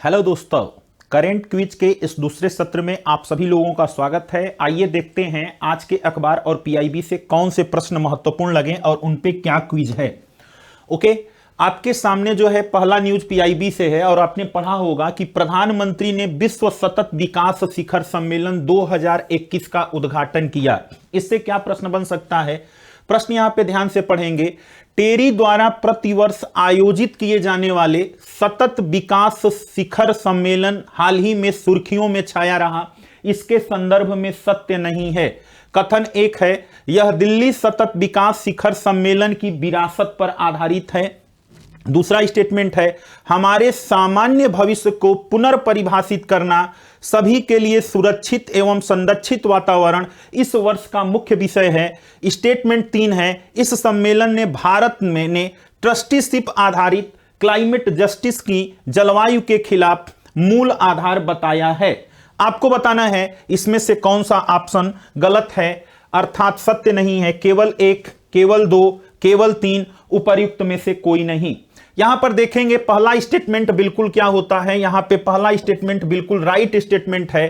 Hello दोस्तों, current quiz के इस दूसरे सत्र में आप सभी लोगों का स्वागत है। आइए देखते हैं आज के अखबार और पीआईबी से कौन से प्रश्न महत्वपूर्ण लगे और उन पे क्या क्विज है। ओके, आपके सामने जो है पहला न्यूज पीआईबी से है और आपने पढ़ा होगा कि प्रधानमंत्री ने विश्व सतत विकास शिखर सम्मेलन 2021 का उद्घाटन किया। इससे क्या प्रश्न बन सकता है? प्रश्न यहां पे ध्यान से पढ़ेंगे। टेरी द्वारा प्रतिवर्ष आयोजित किए जाने वाले सतत विकास शिखर सम्मेलन हाल ही में सुर्खियों में छाया रहा, इसके संदर्भ में सत्य नहीं है। कथन एक है, यह दिल्ली सतत विकास शिखर सम्मेलन की विरासत पर आधारित है। दूसरा स्टेटमेंट है, हमारे सामान्य भविष्य को पुनर्परिभाषित करना, सभी के लिए सुरक्षित एवं संरक्षित वातावरण इस वर्ष का मुख्य विषय है। स्टेटमेंट 3 है, इस सम्मेलन ने भारत में ने ट्रस्टीशिप आधारित क्लाइमेट जस्टिस की जलवायु के खिलाफ मूल आधार बताया है। आपको बताना है इसमें से कौन सा ऑप्शन गलत है, अर्थात सत्य नहीं है। केवल 1, केवल 2, केवल 3, उपर्युक्त में से कोई नहीं। यहां पर देखेंगे पहला स्टेटमेंट बिल्कुल क्या होता है। यहां पे पहला स्टेटमेंट बिल्कुल राइट स्टेटमेंट है,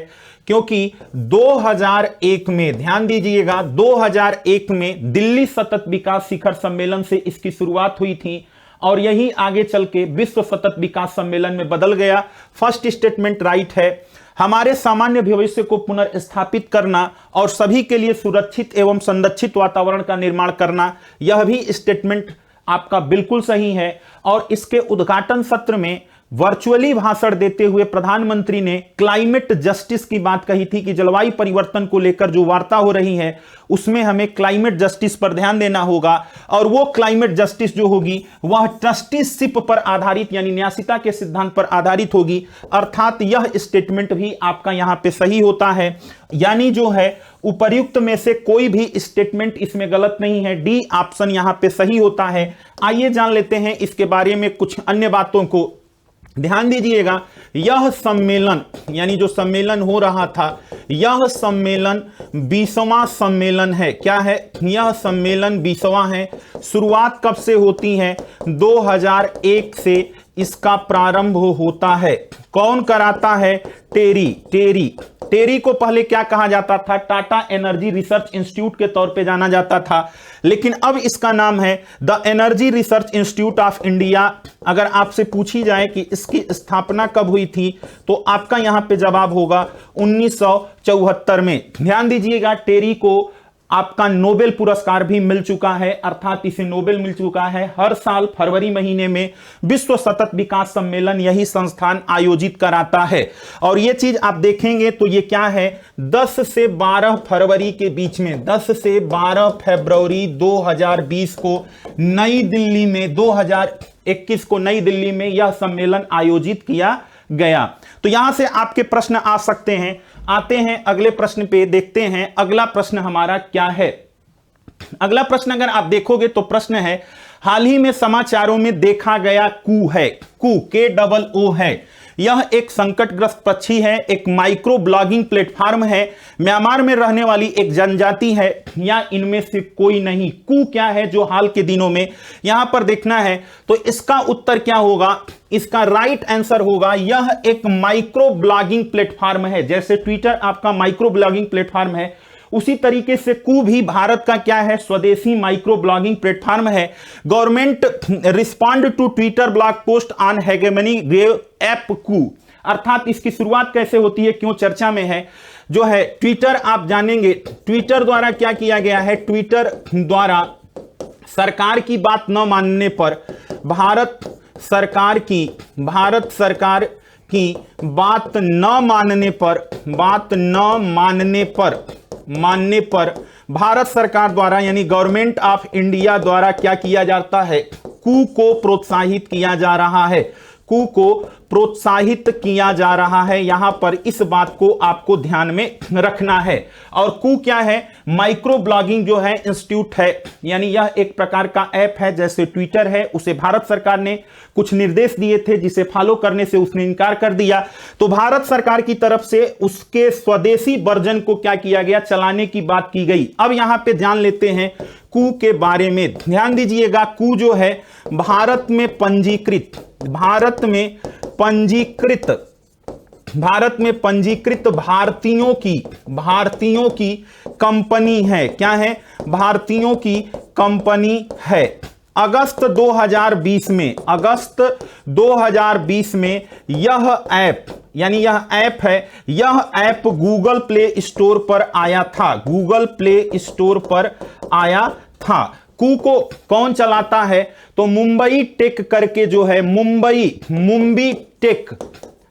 क्योंकि 2001 में, ध्यान दीजिएगा, 2001 में दिल्ली सतत विकास शिखर सम्मेलन से इसकी शुरुआत हुई थी और यही आगे चल के विश्व सतत विकास सम्मेलन में बदल गया। फर्स्ट स्टेटमेंट राइट है। हमारे सामान्य भविष्य को पुनर्स्थापित करना और सभी के लिए सुरक्षित एवं संरक्षित वातावरण का निर्माण करना, यह भी स्टेटमेंट आपका बिल्कुल सही है। और इसके उद्घाटन सत्र में वर्चुअली भाषण देते हुए प्रधानमंत्री ने क्लाइमेट जस्टिस की बात कही थी कि जलवायु परिवर्तन को लेकर जो वार्ता हो रही है उसमें हमें क्लाइमेट जस्टिस पर ध्यान देना होगा और वो क्लाइमेट जस्टिस जो होगी वह ट्रस्टीशिप पर आधारित यानी न्यासिता के सिद्धांत पर आधारित होगी। अर्थात यह स्टेटमेंट भी आपका यहां पे सही होता है, यानी जो है उपर्युक्त में से कोई भी स्टेटमेंट इसमें गलत नहीं है। डी ऑप्शन यहां पे सही होता है। आइए जान लेते हैं इसके बारे में कुछ अन्य बातों को। ध्यान दीजिएगा, यह सम्मेलन यानी जो सम्मेलन हो रहा था, यह सम्मेलन 20वां सम्मेलन है। क्या है? यह सम्मेलन 20वां है। शुरुआत कब से होती है? 2001 से इसका प्रारंभ होता है। कौन कराता है? टेरी को पहले क्या कहा जाता था? टाटा एनर्जी रिसर्च इंस्टीट्यूट के तौर पे जाना जाता था, लेकिन अब इसका नाम है the energy research institute of India. अगर आपसे पूछी जाए कि इसकी स्थापना कब हुई थी तो आपका यहां पे जवाब होगा 1974 में। ध्यान दीजिएगा, टेरी को आपका नोबेल पुरस्कार भी मिल चुका है, अर्थात इसे नोबेल मिल चुका है। हर साल फरवरी महीने में विश्व सतत विकास सम्मेलन यही संस्थान आयोजित कराता है। और यह चीज आप देखेंगे तो ये क्या है, 10 से 12 फरवरी के बीच में, 10 से 12 फरवरी 2020 को नई दिल्ली में, 2021 को नई दिल्ली में यह सम्मेलन आयोजित किया गया। तो यहां से आपके प्रश्न आ सकते हैं। आते हैं अगले प्रश्न पे, देखते हैं अगला प्रश्न हमारा क्या है। अगला प्रश्न अगर आप देखोगे तो प्रश्न है, हाल ही में समाचारों में देखा गया कू है। कू KOO है। यह एक संकटग्रस्त पक्षी है, एक माइक्रो ब्लॉगिंग प्लेटफॉर्म है, म्यांमार में रहने वाली एक जनजाति है, या इनमें से कोई नहीं। कू क्या है जो हाल के दिनों में यहां पर देखना है, तो इसका उत्तर क्या होगा? इसका राइट आंसर होगा, यह एक माइक्रो ब्लॉगिंग प्लेटफॉर्म है। जैसे ट्विटर आपका माइक्रो ब्लॉगिंग प्लेटफॉर्म है, उसी तरीके से कू भी भारत का क्या है? स्वदेशी माइक्रो ब्लॉगिंग प्लेटफॉर्म है। Government respond to Twitter blog post on hegemony grave app Koo. अर्थात इसकी शुरुआत कैसे होती है, क्यों चर्चा में है? जो है ट्विटर, आप जानेंगे ट्विटर द्वारा क्या किया गया है। ट्विटर द्वारा सरकार की बात न मानने पर, भारत सरकार की बात न मानने पर भारत सरकार द्वारा यानी गवर्नमेंट ऑफ इंडिया द्वारा क्या किया जाता है? कू को प्रोत्साहित किया जा रहा है। कू को प्रोत्साहित किया जा रहा है। यहां पर इस बात को आपको ध्यान में रखना है। और कू क्या है? माइक्रो ब्लॉगिंग जो है इंस्टीट्यूट है, यानी यह एक प्रकार का ऐप है। जैसे ट्विटर है, उसे भारत सरकार ने कुछ निर्देश दिए थे जिसे फॉलो करने से उसने इनकार कर दिया, तो भारत सरकार की तरफ से उसके स्वदेशी वर्जन को क्या किया गया? चलाने की बात की गई। अब यहां पे जान लेते हैं कू के बारे में। ध्यान दीजिएगा, कू जो है भारत में पंजीकृत भारतीयों की कंपनी है। क्या है? भारतीयों की कंपनी है। अगस्त 2020 में यह ऐप, यानी यह ऐप है, यह ऐप गूगल प्ले स्टोर पर आया था। कू को कौन चलाता है? तो मुंबई टेक करके जो है, मुंबई टेक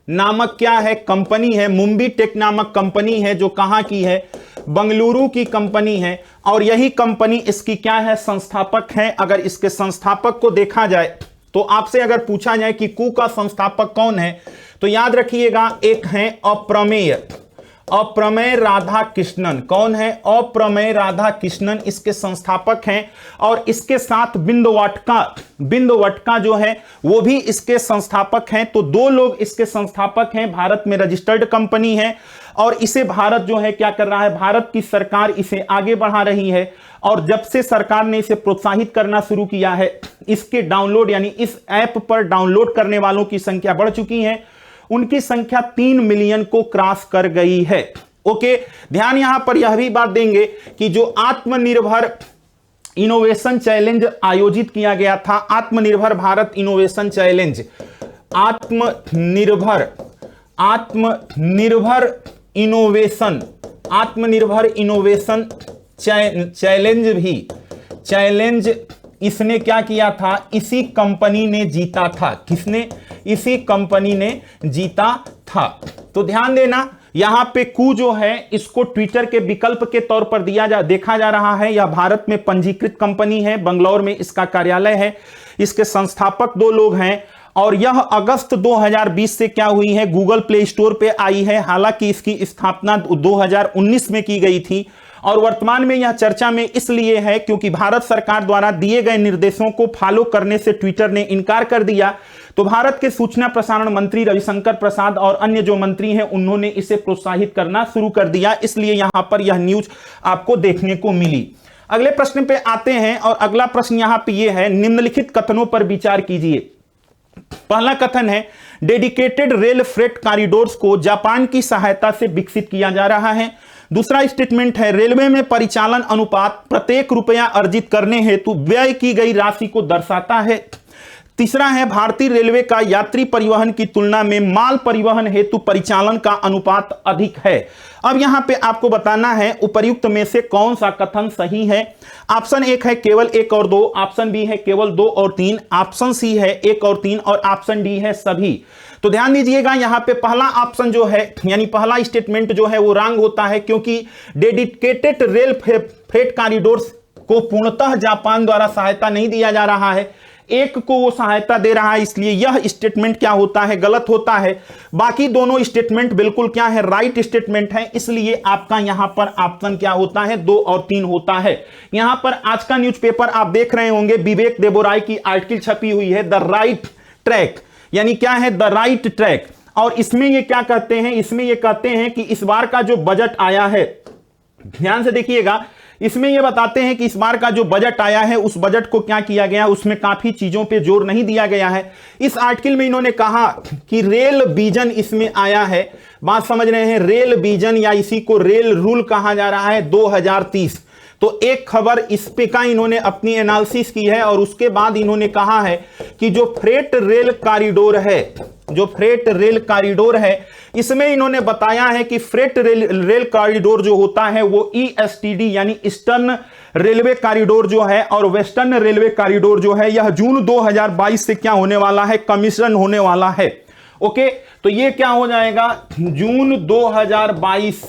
नामक क्या है? कंपनी है। मुंबई टेक नामक कंपनी है जो कहां की है? बंगलुरु की कंपनी है। और यही कंपनी इसकी क्या है? संस्थापक है। अगर इसके संस्थापक को देखा जाए तो आपसे अगर पूछा जाए कि कू का संस्थापक कौन है, तो याद रखिएगा, एक है अप्रमेय राधाकृष्णन। कौन है? अप्रमेय राधाकृष्णन इसके संस्थापक हैं। और इसके साथ बिंदुवटका जो है वो भी इसके संस्थापक हैं। तो दो लोग इसके संस्थापक हैं। भारत में रजिस्टर्ड कंपनी है और इसे भारत जो है क्या कर रहा है? भारत की सरकार इसे आगे बढ़ा रही है। और जब से सरकार ने इसे प्रोत्साहित करना शुरू किया है, इसके डाउनलोड, यानी इस ऐप पर डाउनलोड करने वालों की संख्या बढ़ चुकी है। उनकी संख्या 3 मिलियन को क्रॉस कर गई है। ओके, ध्यान यहां पर यह भी बात देंगे कि जो आत्मनिर्भर इनोवेशन चैलेंज आयोजित किया गया था, आत्मनिर्भर भारत इनोवेशन चैलेंज, आत्मनिर्भर इनोवेशन चैलेंज इसने क्या किया था? इसी कंपनी ने जीता था। किसने? इसी कंपनी ने जीता था। तो ध्यान देना, यहां पे कू जो है इसको ट्विटर के विकल्प के तौर पर देखा जा रहा है। यह भारत में पंजीकृत कंपनी है, बंगलौर में इसका कार्यालय है। इसके संस्थापक दो लोग हैं और यह अगस्त 2020 से क्या हुई है? गूगल प्ले स्टोर पे आई है। हालांकि इसकी स्थापना 2019 में की गई थी और वर्तमान में यह चर्चा में इसलिए है क्योंकि भारत सरकार द्वारा दिए गए निर्देशों को फॉलो करने से ट्विटर ने इनकार कर दिया। तो भारत के सूचना प्रसारण मंत्री रविशंकर प्रसाद और अन्य जो मंत्री हैं उन्होंने इसे प्रोत्साहित करना शुरू कर दिया, इसलिए यहां पर यह न्यूज आपको देखने को मिली। अगले प्रश्न पे आते हैं और अगला प्रश्न यहां पे यह है, निम्नलिखित कथनों पर विचार कीजिए। पहला कथन है, डेडिकेटेड रेल फ्रेट कॉरिडोर्स को जापान की सहायता से विकसित किया जा रहा है। दूसरा स्टेटमेंट है, रेलवे में परिचालन अनुपात प्रत्येक रुपया अर्जित करने हेतु व्यय की गई राशि को दर्शाता है। तीसरा है, भारतीय रेलवे का यात्री परिवहन की तुलना में माल परिवहन हेतु परिचालन का अनुपात अधिक है। अब यहां पे आपको बताना है उपर्युक्त में से कौन सा कथन सही है। ऑप्शन 1 है केवल 1 और 2, ऑप्शन बी है केवल 2 और 3, ऑप्शन सी है 1 और 3 और ऑप्शन डी है सभी। तो ध्यान दीजिएगा, यहां पे पहला ऑप्शन जो है, यानी पहला स्टेटमेंट जो है वो रॉन्ग होता है, क्योंकि डेडिकेटेड रेल फ्रेट कॉरिडोर्स को पूर्णतः जापान द्वारा सहायता नहीं दिया जा रहा है, एक को वो सहायता दे रहा है, इसलिए यह स्टेटमेंट क्या होता है? गलत होता है। बाकी दोनों स्टेटमेंट बिल्कुल क्या है? राइट स्टेटमेंट है, इसलिए आपका यहां पर ऑप्शन क्या होता है? 2 और 3 होता है। यहां पर आज का न्यूज़पेपर आप देख रहे होंगे, विवेक देबोराय की आर्टिकल छपी हुई है, द राइट ट्रैक, यानी क्या है? The right track. और इसमें ये क्या कहते हैं? इसमें ये कहते हैं कि इस बार का जो बजट आया है, ध्यान से देखिएगा, इसमें यह बताते हैं कि इस बार का जो बजट आया है उस बजट को क्या किया गया, उसमें काफी चीजों पे जोर नहीं दिया गया है। इस आर्टिकल में इन्होंने कहा कि रेल विजन इसमें आया है, बात समझ रहे हैं? रेल विजन या इसी को रेल रूल कहा जा रहा है 2030। तो एक खबर इस पे का इन्होंने अपनी एनालिसिस की है और उसके बाद इन्होंने कहा है कि जो फ्रेट रेल कॉरिडोर है, जो फ्रेट रेल कॉरिडोर है, इसमें इन्होंने बताया है कि फ्रेट रेल कॉरिडोर जो होता है वो ईएसटीडी यानी ईस्टर्न रेलवे कॉरिडोर जो है और वेस्टर्न रेलवे कॉरिडोर जो है, यह जून 2022 से क्या होने वाला है? कमीशन होने वाला है। ओके, तो ये क्या हो जाएगा? जून 2022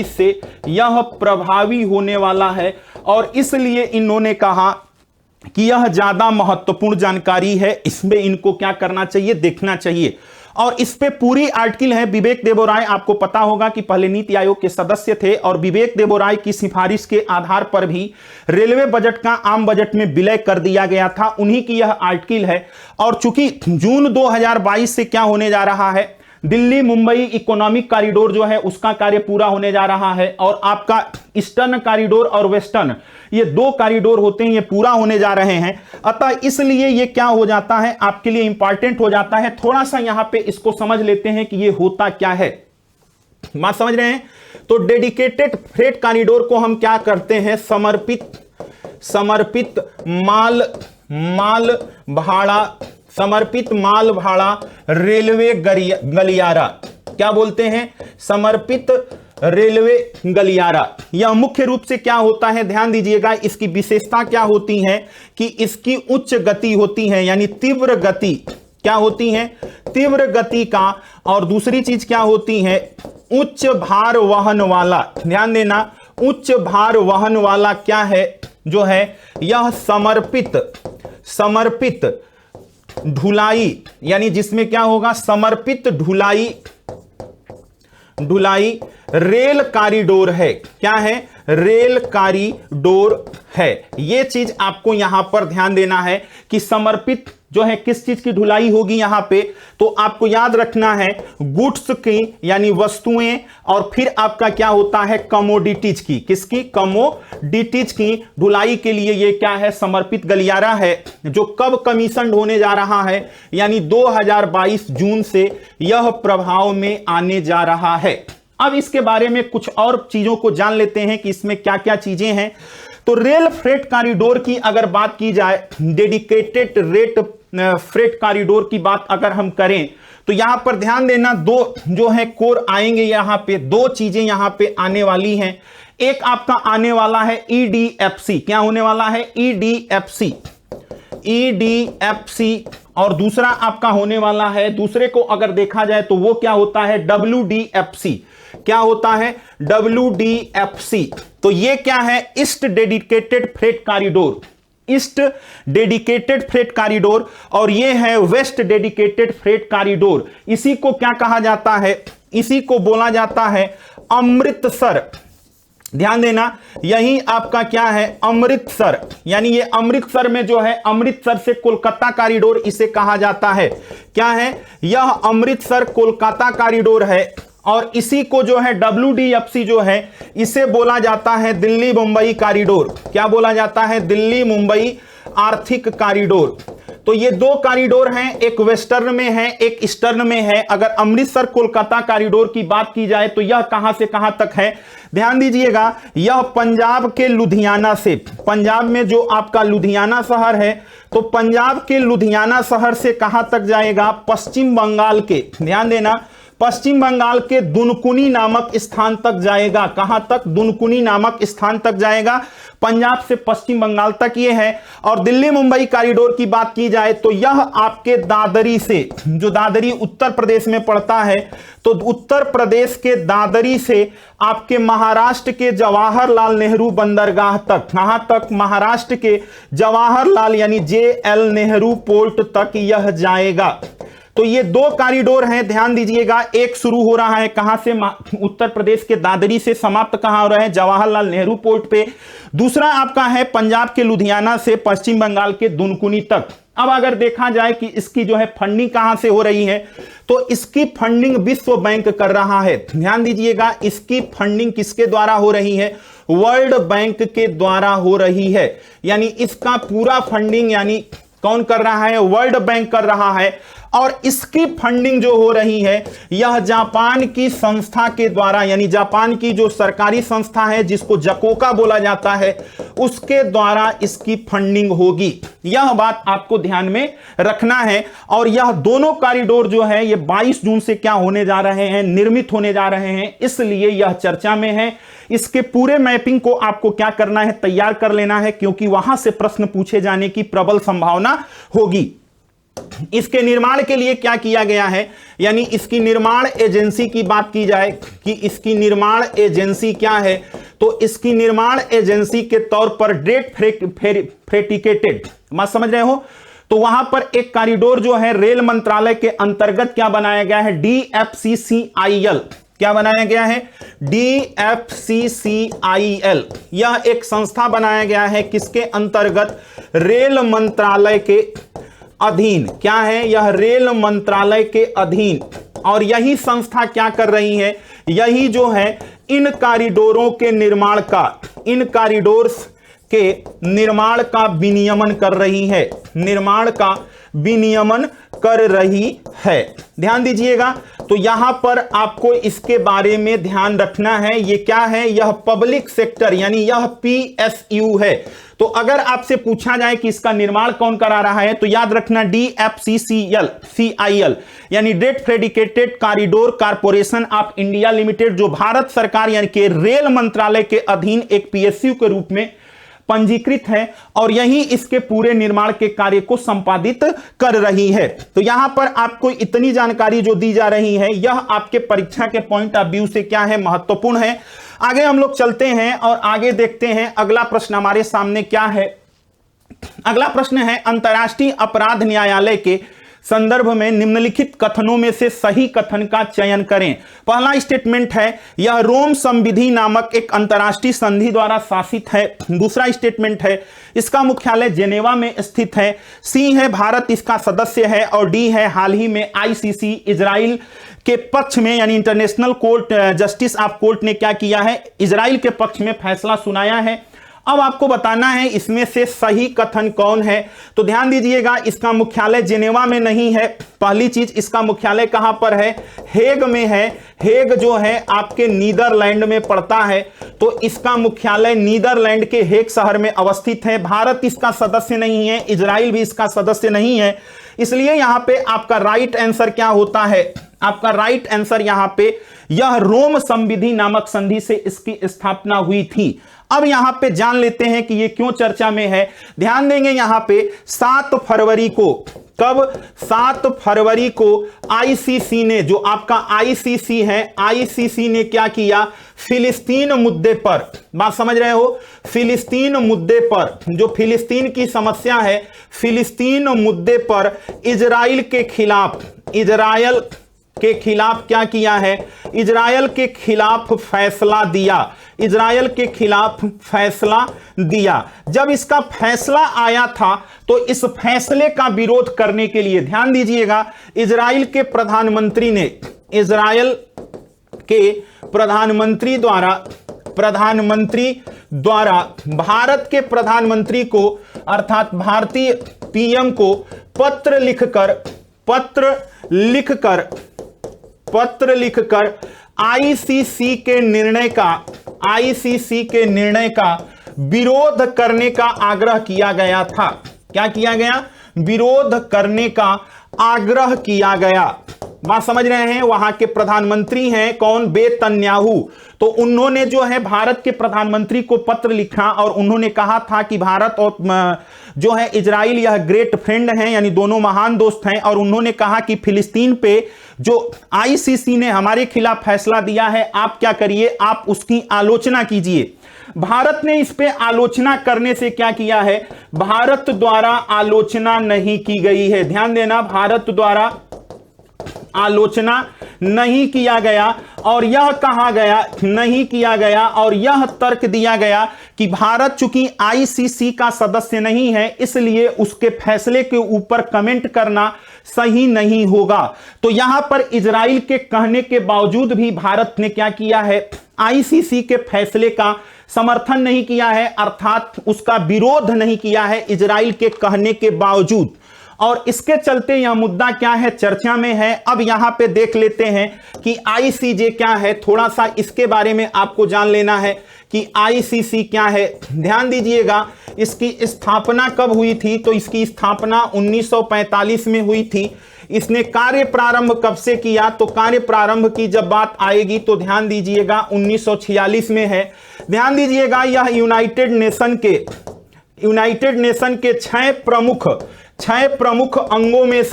से यह प्रभावी होने वाला है और इसलिए इन्होंने कहा कि यह ज्यादा महत्वपूर्ण जानकारी है, इसमें इनको क्या करना चाहिए? देखना चाहिए। और इस पे पूरी आर्टिकल है। विवेक देबोराय, आपको पता होगा कि पहले नीति आयोग के सदस्य थे और विवेक देबोराय की सिफारिश के आधार पर भी रेलवे बजट का आम बजट में विलय कर दिया गया था, उन्हीं की यह आर्टिकल है। और चूंकि जून 2022 से क्या होने जा रहा है? दिल्ली मुंबई इकोनॉमिक कॉरिडोर जो है उसका कार्य पूरा होने जा रहा है, और आपका ईस्टर्न कॉरिडोर और वेस्टर्न, ये दो कॉरिडोर होते हैं, ये पूरा होने जा रहे हैं। अतः इसलिए ये क्या हो जाता है, आपके लिए इंपॉर्टेंट हो जाता है। थोड़ा सा यहां पे इसको समझ लेते हैं कि ये होता क्या है, बात समझ रहे हैं। तो डेडिकेटेड फ्रेट कॉरिडोर को हम क्या करते हैं, समर्पित माल भाड़ा रेलवे गलियारा, क्या बोलते हैं, समर्पित रेलवे गलियारा। यह मुख्य रूप से क्या होता है, ध्यान दीजिएगा, इसकी विशेषता क्या होती है कि इसकी उच्च गति होती है, यानी तीव्र गति, क्या होती है, तीव्र गति का, और दूसरी चीज क्या होती है, उच्च भार वहन वाला। ध्यान देना, उच्च भार वहन वाला क्या है, जो है यह समर्पित ढुलाई, यानी जिसमें क्या होगा, समर्पित ढुलाई रेल कॉरिडोर है। क्या है, रेल कॉरिडोर है। यह चीज आपको यहां पर ध्यान देना है कि समर्पित जो है किस चीज की ढुलाई होगी यहां पे, तो आपको याद रखना है गुड्स की, यानी वस्तुएं, और फिर आपका क्या होता है, कमोडिटीज की, किसकी, कमोडिटीज की ढुलाई के लिए ये क्या है, समर्पित गलियारा है, जो कब कमीशन होने जा रहा है, यानी 2022 जून से यह प्रभाव में आने जा रहा है। अब इसके बारे में कुछ और चीजों को जान लेते हैं कि इसमें क्या क्या चीजें हैं। तो रेल फ्रेट कॉरिडोर की अगर बात की जाए, डेडिकेटेड रेट फ्रेट कॉरिडोर की बात अगर हम करें, तो यहां पर ध्यान देना, दो जो है कोर आएंगे, यहां पे दो चीजें यहां पे आने वाली हैं। एक आपका आने वाला है ईडीएफसी, क्या होने वाला है, ईडीएफसी, और दूसरा आपका होने वाला है, दूसरे को अगर देखा जाए तो वो क्या होता है, डब्ल्यूडीएफसी। क्या होता है, डब्ल्यूडीएफसी। तो ये क्या है, east dedicated freight corridor, east dedicated freight corridor, और ये है वेस्ट डेडिकेटेड फ्रेट कॉरिडोर। इसी को क्या कहा जाता है, इसी को बोला जाता है अमृतसर। ध्यान देना, यही आपका क्या है, अमृतसर, यानी ये अमृतसर में जो है, अमृतसर से कोलकाता कॉरिडोर इसे कहा जाता है। क्या है, यह अमृतसर कोलकाता कॉरिडोर है, और इसी को जो है डब्ल्यूडीएफसी जो है, इसे बोला जाता है दिल्ली मुंबई कॉरिडोर। क्या बोला जाता है, दिल्ली मुंबई आर्थिक कॉरिडोर। तो ये दो कॉरिडोर हैं, एक वेस्टर्न में है, एक ईस्टर्न में है। अगर अमृतसर कोलकाता कॉरिडोर की बात की जाए तो यह कहां से कहां तक है, ध्यान दीजिएगा, यह पंजाब के लुधियाना से, पंजाब में जो आपका लुधियाना शहर है, तो पंजाब के लुधियाना शहर से कहां तक जाएगा, पश्चिम बंगाल के, ध्यान देना, पश्चिम बंगाल के दुनकुनी नामक स्थान तक जाएगा। कहां तक, दुनकुनी नामक स्थान तक जाएगा, पंजाब से पश्चिम बंगाल तक ये है। और दिल्ली मुंबई कॉरिडोर की बात की जाए तो यह आपके दादरी से, जो दादरी उत्तर प्रदेश में पड़ता है, तो उत्तर प्रदेश के दादरी से आपके महाराष्ट्र के जवाहरलाल नेहरू बंदरगाह तक, कहां तक, महाराष्ट्र के जवाहरलाल यानी JL नेहरू पोर्ट तक यह जाएगा। तो ये दो कॉरिडोर हैं, ध्यान दीजिएगा, एक शुरू हो रहा है कहां से, उत्तर प्रदेश के दादरी से, समाप्त कहां हो रहा है, जवाहरलाल नेहरू पोर्ट पे। दूसरा आपका है पंजाब के लुधियाना से पश्चिम बंगाल के दुनकुनी तक। अब अगर देखा जाए कि इसकी जो है फंडिंग कहां से हो रही है, तो इसकी फंडिंग विश्व बैंक कर रहा है। ध्यान दीजिएगा, इसकी फंडिंग किसके द्वारा हो रही है, वर्ल्ड बैंक के द्वारा हो रही है। यानी इसका पूरा फंडिंग यानी कौन कर रहा है, वर्ल्ड बैंक कर रहा है। और इसकी फंडिंग जो हो रही है, यह जापान की संस्था के द्वारा, यानी जापान की जो सरकारी संस्था है जिसको जकोका बोला जाता है, उसके द्वारा इसकी फंडिंग होगी। यह बात आपको ध्यान में रखना है। और यह दोनों कॉरिडोर जो है, ये 22 जून से क्या होने जा रहे हैं, निर्मित होने जा रहे हैं, इसलिए यह चर्चा में है। इसके पूरे मैपिंग को आपको क्या करना है, तैयार कर लेना है, क्योंकि वहां से प्रश्न पूछे जाने की प्रबल संभावना होगी। इसके निर्माण के लिए क्या किया गया है, यानी इसकी निर्माण एजेंसी की बात की जाए कि इसकी निर्माण एजेंसी क्या है, तो इसकी निर्माण एजेंसी के तौर पर डेट फ्रेटिकेटेड, मत समझ रहे हो, तो वहां पर एक कॉरिडोर जो है रेल मंत्रालय के अंतर्गत क्या बनाया गया है, DFCCIL। क्या बनाया गया है, DFCCIL। यह एक संस्था बनाया गया है, किसके अंतर्गत, रेल मंत्रालय के अधीन। क्या है, यह रेल मंत्रालय के अधीन और यही संस्था क्या कर रही है, यही जो है इन कॉरिडोरों के निर्माण का, इन कॉरिडोर्स के निर्माण का विनियमन कर रही है, निर्माण का विनियमन कर रही है। ध्यान दीजिएगा, तो यहां पर आपको इसके बारे में ध्यान रखना है। ये क्या है, यह पब्लिक सेक्टर यानी यह PSU है। तो अगर आपसे पूछा जाए कि इसका निर्माण कौन करा रहा है, तो याद रखना DFCCIL यानी date dedicated corridor corporation of India limited, जो भारत सरकार यानी कि रेल मंत्रालय के अधीन एक PSU के रूप में पंजीकृत है और यही इसके पूरे निर्माण के कार्य को संपादित कर रही है। तो यहां पर आपको इतनी जानकारी जो दी जा रही है, यह आपके परीक्षा के पॉइंट ऑफ व्यू से क्या है, महत्वपूर्ण है। आगे हम लोग चलते हैं और आगे देखते हैं अगला प्रश्न हमारे सामने क्या है। अगला प्रश्न है, अंतर्राष्ट्रीय अपराध न्यायालय के संदर्भ में निम्नलिखित कथनों में से सही कथन का चयन करें। पहला स्टेटमेंट है, यह रोम संविधि नामक एक अंतर्राष्ट्रीय संधि द्वारा शासित है। दूसरा स्टेटमेंट है, इसका मुख्यालय जेनेवा में स्थित है। सी है, भारत इसका सदस्य है। और डी है, हाल ही में ICC इजराइल के पक्ष में यानी international court justice of court ने क्या किया है, इजराइल के पक्ष में फैसला सुनाया है। अब आपको बताना है इसमें से सही कथन कौन है। तो ध्यान दीजिएगा, इसका मुख्यालय जेनेवा में नहीं है। पहली चीज, इसका मुख्यालय कहां पर है, हेग में है। हेग जो है आपके नीदरलैंड में पड़ता है, तो इसका मुख्यालय नीदरलैंड के हेग शहर में अवस्थित है। भारत इसका सदस्य नहीं है, इजराइल भी इसका सदस्य नहीं है, इसलिए यहां पे आपका राइट आंसर क्या होता है, आपका राइट आंसर यहां पे यह रोम संविधि नामक संधि से इसकी स्थापना हुई थी। अब यहां पे जान लेते हैं कि ये क्यों चर्चा में है। ध्यान देंगे यहां पे 7 फरवरी को, कब, 7 फरवरी को ICC ने, जो आपका ICC है, ICC ने क्या किया, फिलिस्तीन मुद्दे पर, बात समझ रहे हो, फिलिस्तीन मुद्दे पर, जो फिलिस्तीन की समस्या है, फिलिस्तीन मुद्दे पर इजराइल के खिलाफ, इजराइल के खिलाफ क्या किया है, इजराइल के खिलाफ फैसला दिया, इजराइल के खिलाफ फैसला दिया। जब इसका फैसला आया था तो इस फैसले का विरोध करने के लिए, ध्यान दीजिएगा, इजराइल के प्रधानमंत्री ने, इजराइल के प्रधानमंत्री द्वारा भारत के प्रधानमंत्री को अर्थात भारतीय PM को पत्र लिखकर ICC के निर्णय का विरोध करने का आग्रह किया गया था। क्या किया गया, विरोध करने का आग्रह किया गया। बात समझ रहे हैं, वहां के प्रधानमंत्री हैं कौन, नेतन्याहू। तो उन्होंने जो है भारत के प्रधानमंत्री को पत्र लिखा और उन्होंने कहा था कि भारत और जो है इजराइल यह ग्रेट फ्रेंड हैं, यानी दोनों महान दोस्त हैं। और उन्होंने कहा कि फिलिस्तीन पे जो ICC ने हमारे खिलाफ फैसला दिया है, आप क्या करिए, आप उसकी आलोचना कीजिए। भारत ने इस पे आलोचना करने से क्या किया है, भारत द्वारा आलोचना नहीं की गई है। ध्यान देना, भारत द्वारा आलोचना नहीं किया गया और यह कहा गया, नहीं किया गया और यह तर्क दिया गया कि भारत चूंकि ICC का सदस्य नहीं है, इसलिए उसके फैसले के ऊपर कमेंट करना सही नहीं होगा। तो यहां पर इजराइल के कहने के बावजूद भी भारत ने क्या किया है, ICC के फैसले का समर्थन नहीं किया है, अर्थात उसका विरोध नहीं किया है इजराइल के कहने के बावजूद। और इसके चलते यह मुद्दा क्या है, चर्चा में है। अब यहां पे देख लेते हैं कि ICJ क्या है, थोड़ा सा इसके बारे में आपको जान लेना है कि ICC क्या है। ध्यान दीजिएगा, इसकी स्थापना कब हुई थी, तो इसकी स्थापना 1945 में हुई थी। इसने कार्य प्रारंभ कब से किया, तो कार्य प्रारंभ की जब बात आएगी तो ध्यान दीजिएगा 1946 में है। ध्यान दीजिएगा, यह यूनाइटेड नेशन के 6 प्रमुख अंगों में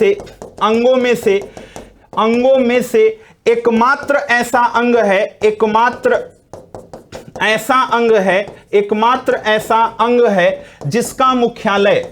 से एकमात्र ऐसा अंग है जिसका मुख्यालय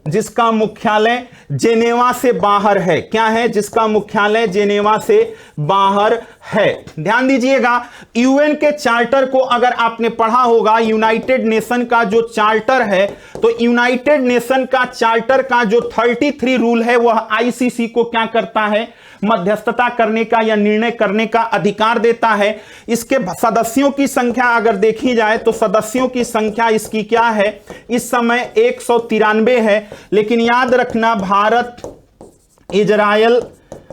जिसका मुख्यालय जेनेवा से बाहर है। क्या है? जिसका मुख्यालय जेनेवा से बाहर है। ध्यान दीजिएगा, यूएन के चार्टर को अगर आपने पढ़ा होगा, यूनाइटेड नेशन का जो चार्टर है, तो यूनाइटेड नेशन का चार्टर का जो 33 रूल है वह आईसीसी को क्या करता है? मध्यस्थता करने का या निर्णय करने का अधिकार देता है। इसके सदस्यों की संख्या अगर देखी जाए तो सदस्यों की संख्या इसकी क्या है? इस समय 193 है। लेकिन याद रखना,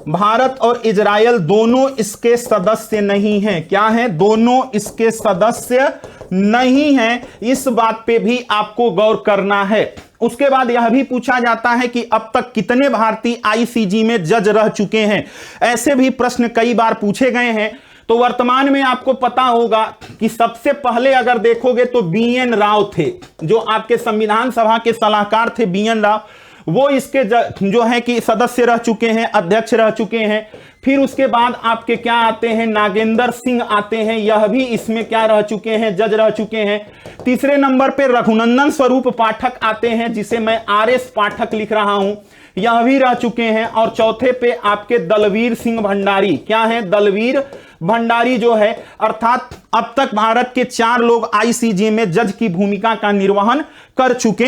भारत और इजराइल दोनों इसके सदस्य नहीं हैं। क्या है? दोनों इसके सदस्य नहीं हैं। इस बात पे भी आपको गौर करना है। उसके बाद यह भी पूछा जाता है कि अब तक कितने भारतीय आईसीजे में जज रह चुके हैं। ऐसे भी प्रश्न कई बार पूछे गए हैं। तो वर्तमान में आपको पता होगा कि सबसे पहले अगर देखोगे तो बीएन राव थे, जो आपके संविधान सभा के सलाहकार थे। बीएन राव वो इसके जो है कि सदस्य रह चुके हैं, अध्यक्ष रह चुके हैं। फिर उसके बाद आपके क्या आते हैं? नागेंद्र सिंह आते हैं, यह भी इसमें क्या रह चुके हैं? जज रह चुके हैं। तीसरे नंबर पे रघुनंदन स्वरूप पाठक आते हैं, जिसे मैं आरएस पाठक लिख रहा हूं, यह भी रह चुके हैं। और चौथे पे आपके दलवीर सिंह भंडारी। क्या है? दलवीर भंडारी जो है, अर्थात अब तक भारत के 4 लोग आईसीजे में जज की भूमिका का निर्वहन कर चुके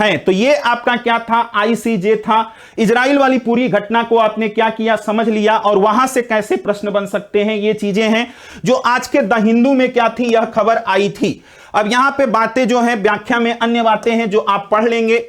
हैं। तो ये आपका क्या था? आईसीजे था। इजराइल वाली पूरी घटना को आपने क्या किया? समझ लिया। और वहां से कैसे प्रश्न बन सकते हैं, ये चीजें हैं जो आज के द हिंदू में क्या थी, यह खबर आई थी। अब यहां पे बातें जो है, व्याख्या में अन्य बातें हैं जो आप पढ़ लेंगे।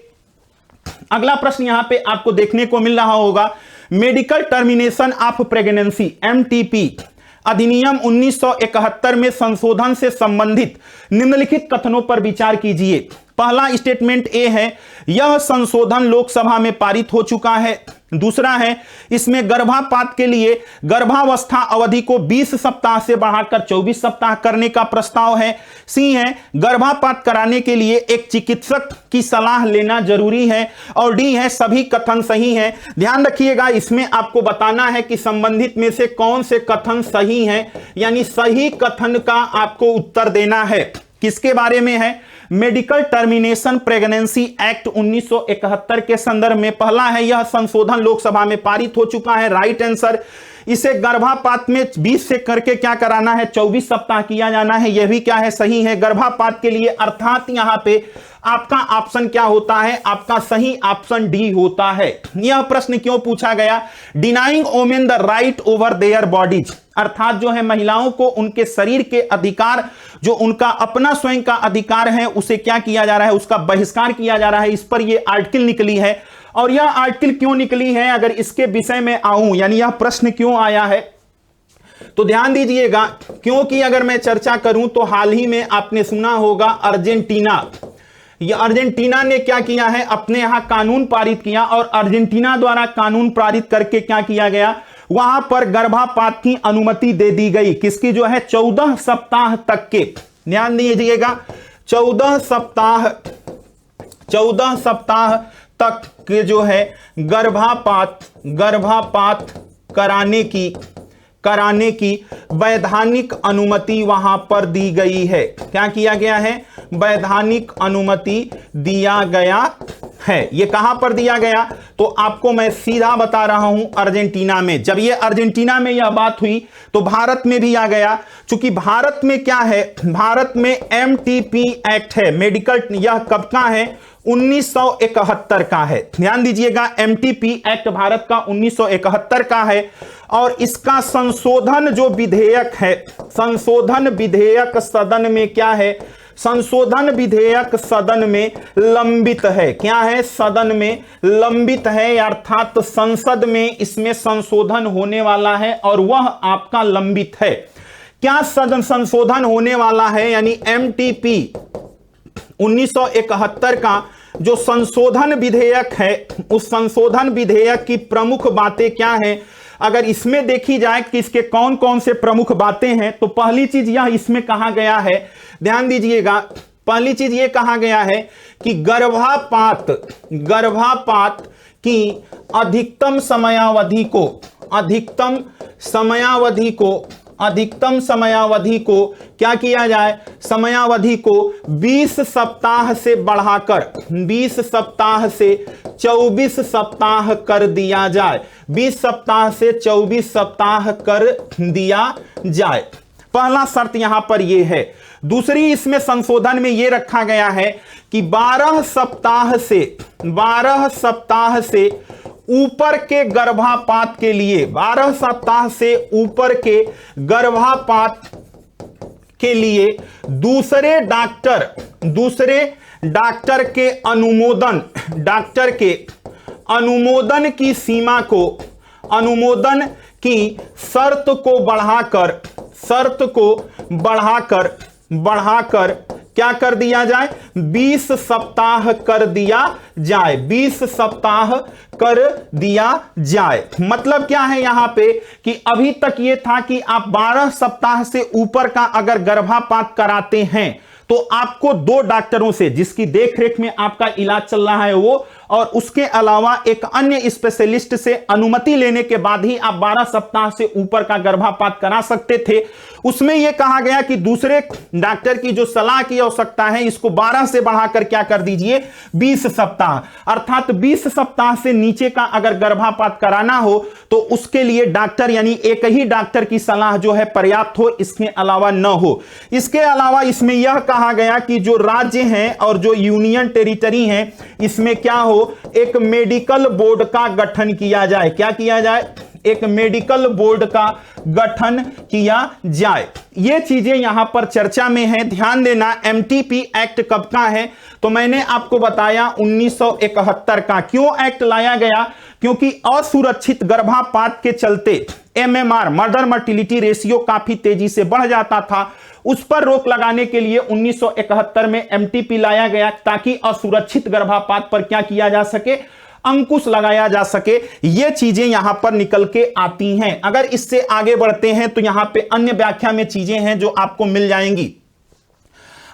अगला प्रश्न यहां पे आपको देखने को मिल रहा होगा, medical termination of pregnancy MTP अधिनियम 1971 में संशोधन से संबंधित निम्नलिखित कथनों पर विचार कीजिए। पहला स्टेटमेंट ए है, यह संशोधन लोकसभा में पारित हो चुका है। दूसरा है, इसमें गर्भापात के लिए गर्भावस्था अवधि को 20 सप्ताह से बढ़ाकर 24 सप्ताह करने का प्रस्ताव है। सी है, गर्भापात कराने के लिए एक चिकित्सक की सलाह लेना जरूरी है। और डी है, सभी कथन सही है। ध्यान रखिएगा, इसमें आपको बताना है कि संबंधित में से कौन से कथन सही हैं, यानी सही कथन का आपको उत्तर देना है। किसके बारे में है? मेडिकल टर्मिनेशन प्रेगनेंसी एक्ट 1971 के संदर्भ में। पहला है, यह संशोधन लोकसभा में पारित हो चुका है, राइट आंसर। इसे गर्भापात में 20 से करके क्या कराना है? 24 सप्ताह किया जाना है, यह भी क्या है? सही है। गर्भापात के लिए, अर्थात यहां पे आपका ऑप्शन क्या होता है? आपका सही ऑप्शन डी होता है। यह प्रश्न क्यों पूछा गया? Denying women the right over their bodies, अर्थात जो है महिलाओं को उनके शरीर के अधिकार, जो उनका अपना स्वयं का अधिकार है, उसे क्या किया जा रहा है? उसका बहिष्कार किया जा रहा है। इस पर यह आर्टिकल निकली है। और यह आर्टिकल क्यों निकली है, अगर इसके विषय में आऊं, यानी यह प्रश्न क्यों आया है, तो ध्यान दीजिएगा, क्योंकि अगर मैं चर्चा करूं तो हाल ही में आपने सुना होगा अर्जेंटीना, यह अर्जेंटीना ने क्या किया है? अपने यहां कानून पारित किया। और अर्जेंटीना द्वारा कानून पारित करके क्या किया गया? वहां पर गर्भापात की अनुमति दे दी गई। किसकी? जो है 14 सप्ताह तक के, ध्यान दीजिएगा, 14 सप्ताह तक के जो है गर्भापात कराने की वैधानिक अनुमति वहां पर दी गई है। क्या किया गया है? वैधानिक अनुमति दिया गया है। ये कहां पर दिया गया? तो आपको मैं सीधा बता रहा हूं, अर्जेंटीना में। जब ये अर्जेंटीना में यह बात हुई तो भारत में भी आ गया। चूंकि भारत में क्या है? भारत में एमटीपी एक्ट है, मेडिकल, यह कब का है? 1971 का है। ध्यान दीजिएगा, एमटीपी एक्ट भारत का 1971 का है। और इसका संशोधन जो विधेयक है, संशोधन विधेयक सदन में क्या है? संशोधन विधेयक सदन में लंबित है। क्या है? सदन में लंबित है, अर्थात संसद में इसमें संशोधन होने वाला है और वह आपका लंबित है। क्या सदन संशोधन होने वाला है? यानी एमटीपी 1971 का जो संशोधन विधेयक है, उस संशोधन विधेयक की प्रमुख बातें क्या हैं? अगर इसमें देखी जाए कि इसके कौन कौन से प्रमुख बातें हैं, तो पहली चीज यह इसमें कहा गया है, ध्यान दीजिएगा, पहली चीज यह कहा गया है कि गर्भापात की अधिकतम समयावधि को अधिकतम समयावधि को क्या किया जाए, समयावधि को 20 सप्ताह से बढ़ाकर 20 सप्ताह से 24 सप्ताह कर दिया जाए, 20 सप्ताह से 24 सप्ताह कर दिया जाए। पहला शर्त यहां पर यह है। दूसरी इसमें संशोधन में यह रखा गया है कि 12 सप्ताह से ऊपर के गर्भपात के लिए 12 सप्ताह से ऊपर के गर्भपात के लिए दूसरे डॉक्टर के अनुमोदन की सीमा को, अनुमोदन की शर्त को बढ़ाकर क्या कर दिया जाए, 20 सप्ताह कर दिया जाए, 20 सप्ताह कर दिया जाए। मतलब क्या है यहां पे कि अभी तक यह था कि आप 12 सप्ताह से ऊपर का अगर गर्भपात कराते हैं तो आपको 2 डॉक्टरों से, जिसकी देखरेख में आपका इलाज चल रहा है वो, और उसके अलावा एक अन्य स्पेशलिस्ट से अनुमति लेने के बाद ही आप 12 सप्ताह से ऊपर का गर्भपात करा सकते थे। उसमें यह कहा गया कि दूसरे डॉक्टर की जो सलाह की आवश्यकता है इसको 12 से बढ़ाकर क्या कर दीजिए, 20 सप्ताह। अर्थात 20 सप्ताह से नीचे का अगर गर्भपात कराना हो तो उसके लिए डॉक्टर यानी एक ही डॉक्टर की सलाह जो है पर्याप्त हो, इसके अलावा न हो। इसके अलावा इसमें यह कहा गया कि जो राज्य हैं और जो यूनियन टेरिटरी हैं इसमें क्या हो, एक मेडिकल बोर्ड का गठन किया जाए। क्या किया जाए, एक मेडिकल बोर्ड का गठन किया जाए। ये चीजें यहां पर चर्चा में है। ध्यान देना, एमटीपी एक्ट कब का है, तो मैंने आपको बताया 1971 का। क्यों एक्ट लाया गया, क्योंकि असुरक्षित गर्भपात के चलते एमएमआर, मदर मर्टिलिटी रेशियो काफी तेजी से बढ़ जाता था। उस पर रोक लगाने के लिए 1971 में एमटीपी लाया गया ताकि असुरक्षित गर्भपात पर क्या किया जा सके, अंकुश लगाया जा सके। ये चीजें यहां पर निकल के आती हैं। अगर इससे आगे बढ़ते हैं तो यहां पे अन्य व्याख्या में चीजें हैं जो आपको मिल जाएंगी।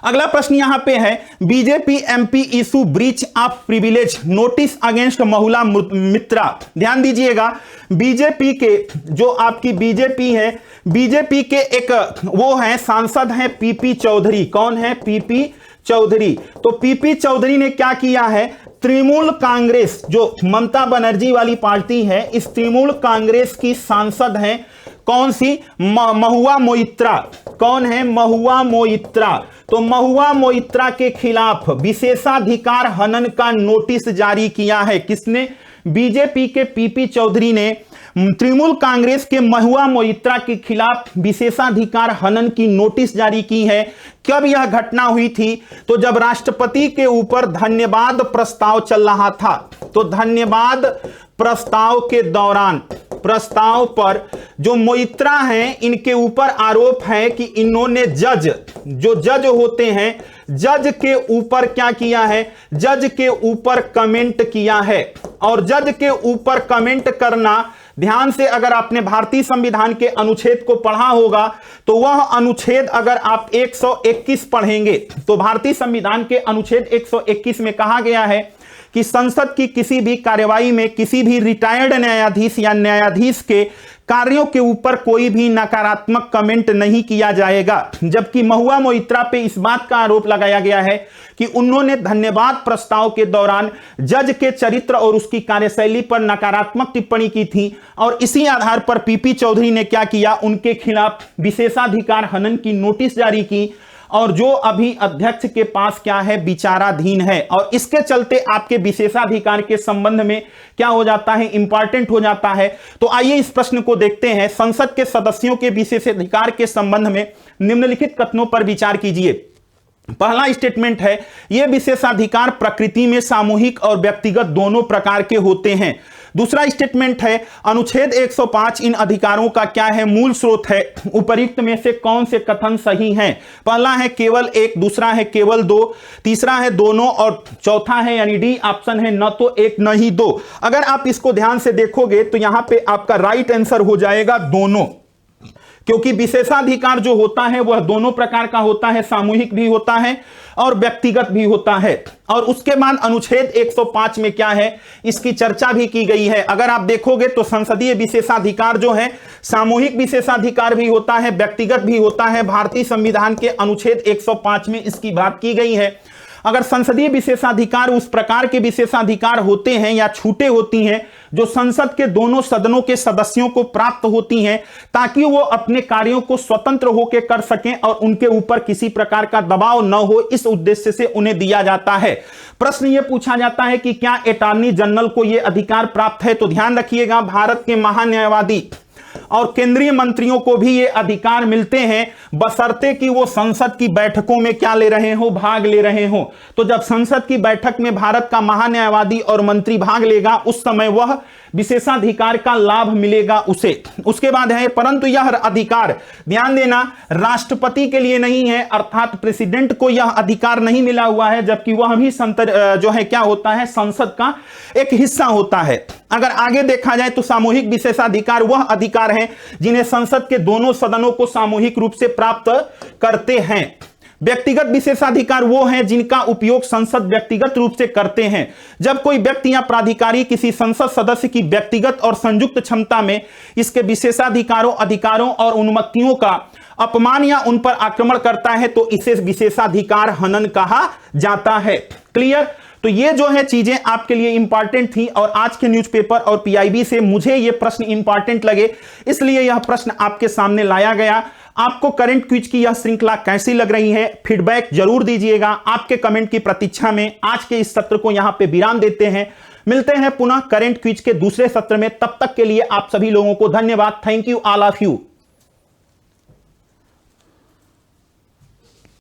अगला प्रश्न यहां पे है, BJP MP issue breach of privilege notice against Mahua Mitra. ध्यान दीजिएगा, बीजेपी के जो आपकी बीजेपी है, बीजेपी के एक वो हैं सांसद हैं पीपी चौधरी। कौन है, पीपी चौधरी। तो पीपी चौधरी ने क्या किया है, तृणमूल कांग्रेस जो ममता बनर्जी वाली पार्टी है, इस तृणमूल कांग्रेस की सांसद हैं कौन सी, महुआ मोइत्रा। कौन है, महुआ मोइत्रा। तो महुआ मोइत्रा के खिलाफ विशेषाधिकार हनन का नोटिस जारी किया है। किसने, बीजेपी के पीपी चौधरी ने तृणमूल कांग्रेस के महुआ मोइत्रा के खिलाफ विशेषाधिकार हनन की नोटिस जारी की है। कब यह घटना हुई थी, तो जब राष्ट्रपति के ऊपर धन्यवाद प्रस्ताव चल रहा था। तो धन्यवाद प्रस्ताव के दौरान, प्रस्ताव पर जो मोइत्रा हैं इनके ऊपर आरोप है कि इन्होंने जो जज होते हैं, जज के ऊपर क्या किया है, जज के ऊपर कमेंट किया है। और जज के ऊपर कमेंट करना, ध्यान से अगर आपने भारतीय संविधान के अनुच्छेद को पढ़ा होगा तो वह अनुच्छेद अगर आप 121 पढ़ेंगे तो भारतीय संविधान के अनुच्छेद 121 में कहा गया है कि संसद की किसी भी कार्यवाही में किसी भी रिटायर्ड न्यायाधीश या न्यायाधीश के कार्यों के ऊपर कोई भी नकारात्मक कमेंट नहीं किया जाएगा। जबकि महुआ मोइत्रा पे इस बात का आरोप लगाया गया है कि उन्होंने धन्यवाद प्रस्ताव के दौरान जज के चरित्र और उसकी कार्यशैली पर नकारात्मक टिप्पणी की थी और इसी आधार पर पीपी चौधरी ने क्या किया, उनके खिलाफ विशेषाधिकार हनन की नोटिस जारी की और जो अभी अध्यक्ष के पास क्या है, विचाराधीन है। और इसके चलते आपके विशेषाधिकार के संबंध में क्या हो जाता है, इंपॉर्टेंट हो जाता है। तो आइए इस प्रश्न को देखते हैं। संसद के सदस्यों के विशेषाधिकार के संबंध में निम्नलिखित कथनों पर विचार कीजिए। पहला स्टेटमेंट है, यह विशेषाधिकार प्रकृति में सामूहिक और व्यक्तिगत दोनों प्रकार के होते हैं। दूसरा स्टेटमेंट है, अनुच्छेद 105 इन अधिकारों का क्या है, मूल स्रोत है। उपयुक्त में से कौन से कथन सही हैं? पहला है केवल एक, दूसरा है केवल दो, तीसरा है दोनों और चौथा है यानी डी ऑप्शन है न तो एक न ही दो। अगर आप इसको ध्यान से देखोगे तो यहां पे आपका राइट आंसर हो जाएगा दोनों। क्योंकि विशेषाधिकार जो होता है वह दोनों प्रकार का होता है, सामूहिक भी होता है और व्यक्तिगत भी होता है। और उसके बाद अनुच्छेद 105 में क्या है, इसकी चर्चा भी की गई है। अगर आप देखोगे तो संसदीय विशेषाधिकार जो है सामूहिक विशेषाधिकार भी होता है, व्यक्तिगत भी होता है। भारतीय संविधान के अनुच्छेद 105 में इसकी बात की गई है। अगर संसदीय विशेषाधिकार उस प्रकार के विशेषाधिकार होते हैं या छूटें होती हैं जो संसद के दोनों सदनों के सदस्यों को प्राप्त होती हैं ताकि वो अपने कार्यों को स्वतंत्र होकर कर सकें और उनके ऊपर किसी प्रकार का दबाव न हो, इस उद्देश्य से उन्हें दिया जाता है। प्रश्न ये पूछा जाता है कि क्या अटॉर्नी जनरल को यह अधिकार प्राप्त है? तो ध्यान रखिएगा, भारत के महान्यायवादी और केंद्रीय मंत्रियों को भी ये अधिकार मिलते हैं, बशर्ते कि वो संसद की बैठकों में क्या ले रहे हो, भाग ले रहे हो। तो जब संसद की बैठक में भारत का महान्यायवादी और मंत्री भाग लेगा उस समय वह विशेषाधिकार का लाभ मिलेगा उसे। उसके बाद है, परंतु यह अधिकार, ध्यान देना, राष्ट्रपति के लिए नहीं है, अर्थात प्रेसिडेंट को यह अधिकार नहीं मिला हुआ है, जबकि वह भी जो है क्या होता है, संसद का एक हिस्सा होता है। अगर आगे देखा जाए तो सामूहिक विशेषाधिकार वह अधिकार हैं जिन्हें संसद के दोनों सदनों को सामूहिक रूप से प्राप्त करते हैं। व्यक्तिगत विशेषाधिकार वो हैं जिनका उपयोग संसद व्यक्तिगत रूप से करते हैं। जब कोई व्यक्ति या प्राधिकारी किसी संसद सदस्य की व्यक्तिगत और संयुक्त क्षमता में इसके विशेषाधिकारों, अधिकारों और उन्मुक्तियों का अपमान या उन पर आक्रमण करता है तो इसे विशेषाधिकार हनन कहा जाता है। क्लियर? तो ये जो है चीजें आपके लिए इंपॉर्टेंट थी और आज के न्यूज़पेपर और पीआईबी से मुझे ये प्रश्न इंपॉर्टेंट लगे, इसलिए यह प्रश्न आपके सामने लाया गया। आपको करंट क्विज की यह श्रृंखला कैसी लग रही है, फीडबैक जरूर दीजिएगा। आपके कमेंट की प्रतीक्षा में आज के इस सत्र को यहां पे विराम देते हैं। मिलते हैं पुनः करंट क्विज के दूसरे सत्र में, तब तक के लिए आप सभी लोगों को धन्यवाद। Thank you all of you.